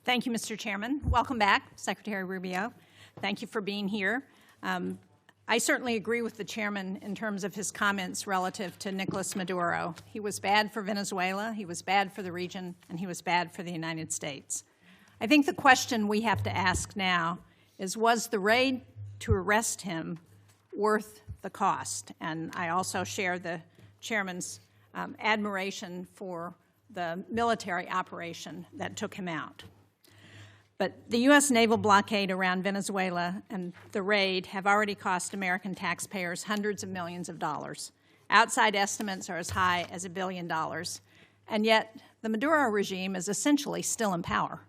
Thank you, Mr. Chairman. Welcome back, Secretary Rubio. Thank you for being here. I certainly agree with the chairman in terms of his comments relative to Nicolas Maduro. He was bad for Venezuela, he was bad for the region, and he was bad for the United States. I think the question we have to ask now is, was the raid to arrest him worth the cost? And I also share the chairman's admiration for the military operation that took him out. But the U.S. naval blockade around Venezuela and the raid have already cost American taxpayers hundreds of millions of dollars. Outside estimates are as high as $1 billion. And yet, the Maduro regime is essentially still in power.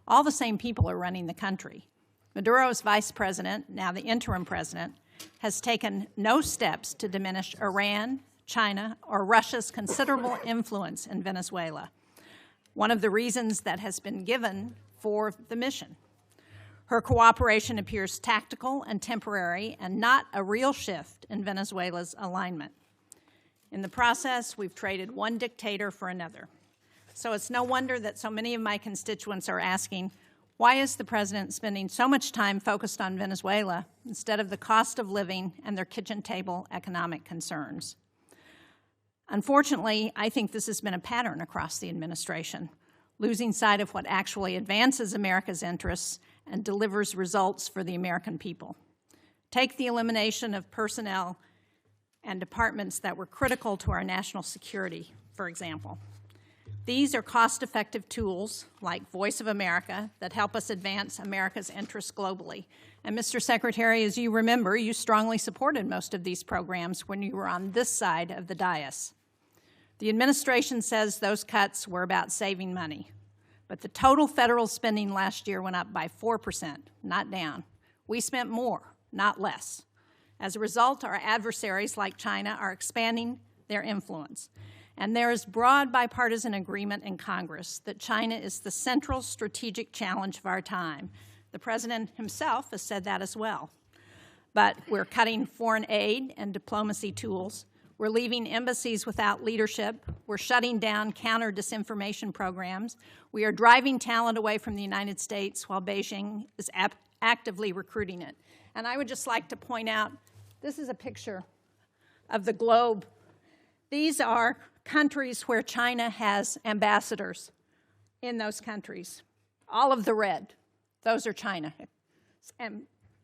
All the same people are running the country. Maduro's vice president, now the interim president, has taken no steps to diminish Iran, China, or Russia's considerable influence in Venezuela. One of the reasons that has been given for the mission. Her cooperation appears tactical and temporary and not a real shift in Venezuela's alignment. In the process, we've traded one dictator for another. So it's no wonder that so many of my constituents are asking, why is the president spending so much time focused on Venezuela instead of the cost of living and their kitchen table economic concerns? Unfortunately, I think this has been a pattern across the administration, losing sight of what actually advances America's interests and delivers results for the American people. Take the elimination of personnel and departments that were critical to our national security, for example. These are cost-effective tools like Voice of America that help us advance America's interests globally. And Mr. Secretary, as you remember, you strongly supported most of these programs when you were on this side of the dais. The administration says those cuts were about saving money, but the total federal spending last year went up by 4%, not down. We spent more, not less. As a result, our adversaries like China are expanding their influence. And there is broad bipartisan agreement in Congress that China is the central strategic challenge of our time. The President himself has said that as well. But we're cutting foreign aid and diplomacy tools. We're leaving embassies without leadership. We're shutting down counter-disinformation programs. We are driving talent away from the United States while Beijing is actively recruiting it. And I would just like to point out, this is a picture of the globe. These are countries where China has ambassadors in those countries. All of the red, those are China. And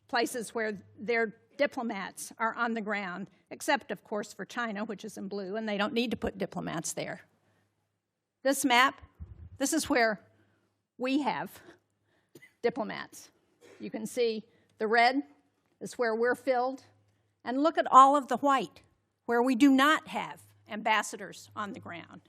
places where their diplomats are on the ground, except, of course, for China, which is in blue, and they don't need to put diplomats there. This map, this is where we have diplomats. You can see the red is where we're filled, and look at all of the white, where we do not have ambassadors on the ground.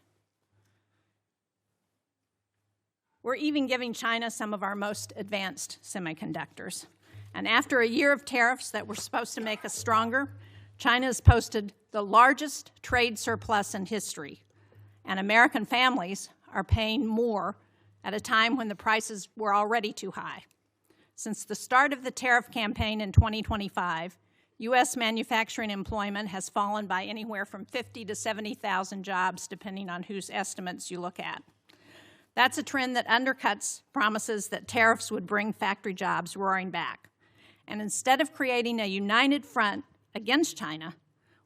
We're even giving China some of our most advanced semiconductors. And after a year of tariffs that were supposed to make us stronger, China has posted the largest trade surplus in history. And American families are paying more at a time when the prices were already too high. Since the start of the tariff campaign in 2025, U.S. manufacturing employment has fallen by anywhere from 50 to 70,000 jobs, depending on whose estimates you look at. That's a trend that undercuts promises that tariffs would bring factory jobs roaring back. And instead of creating a united front against China,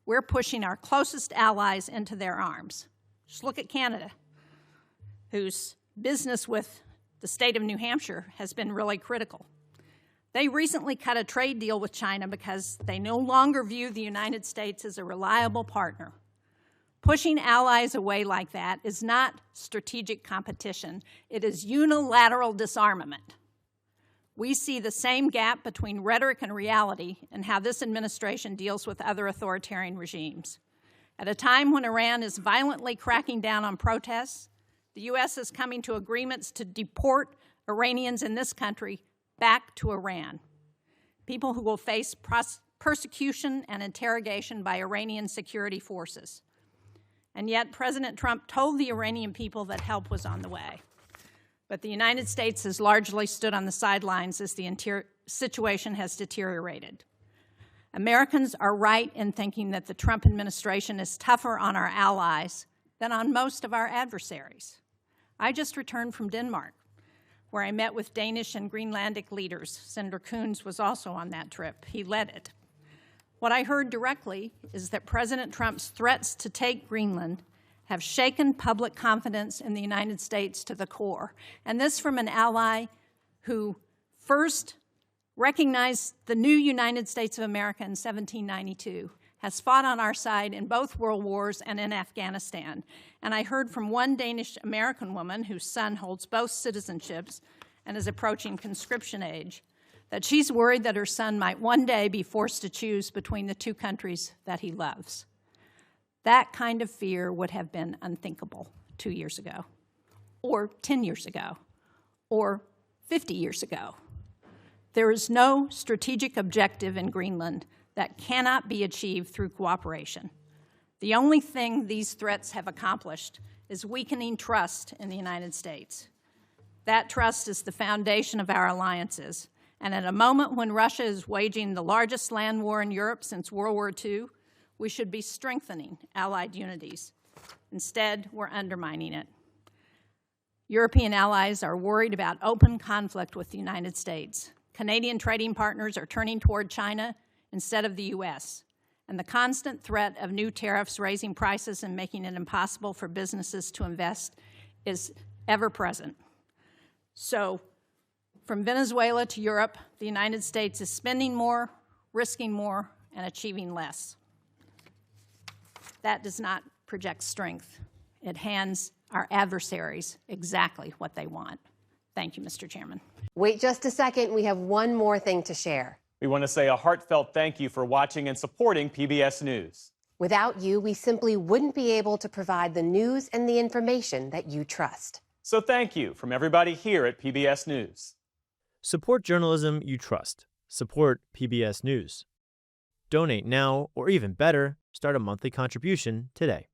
we're pushing our closest allies into their arms. Just look at Canada, whose business with the state of New Hampshire has been really critical. They recently cut a trade deal with China because they no longer view the United States as a reliable partner. Pushing allies away like that is not strategic competition. It is unilateral disarmament. We see the same gap between rhetoric and reality in how this administration deals with other authoritarian regimes. At a time when Iran is violently cracking down on protests, the U.S. is coming to agreements to deport Iranians in this country back to Iran, people who will face persecution and interrogation by Iranian security forces. And yet President Trump told the Iranian people that help was on the way. But the United States has largely stood on the sidelines as the situation has deteriorated. Americans are right in thinking that the Trump administration is tougher on our allies than on most of our adversaries. I just returned from Denmark. where I met with Danish and Greenlandic leaders. Senator Coons was also on that trip. He led it. What I heard directly is that President Trump's threats to take Greenland have shaken public confidence in the United States to the core. And this from an ally who first recognized the new United States of America in 1792, has fought on our side in both world wars and in Afghanistan. And I heard from one Danish-American woman whose son holds both citizenships and is approaching conscription age, that she's worried that her son might one day be forced to choose between the two countries that he loves. That kind of fear would have been unthinkable 2 years ago, or 10 years ago, or 50 years ago. There is no strategic objective in Greenland that cannot be achieved through cooperation. The only thing these threats have accomplished is weakening trust in the United States. That trust is the foundation of our alliances, and at a moment when Russia is waging the largest land war in Europe since World War II, we should be strengthening allied unities. Instead, we're undermining it. European allies are worried about open conflict with the United States. Canadian trading partners are turning toward China instead of the U.S., and the constant threat of new tariffs raising prices and making it impossible for businesses to invest is ever present. So, from Venezuela to Europe, the United States is spending more, risking more, and achieving less. That does not project strength. It hands our adversaries exactly what they want. Thank you, Mr. Chairman. Wait just a second. We have one more thing to share. We want to say a heartfelt thank you for watching and supporting PBS News. Without you, we simply wouldn't be able to provide the news and the information that you trust. So thank you from everybody here at PBS News. Support journalism you trust. Support PBS News. Donate now, or even better, start a monthly contribution today.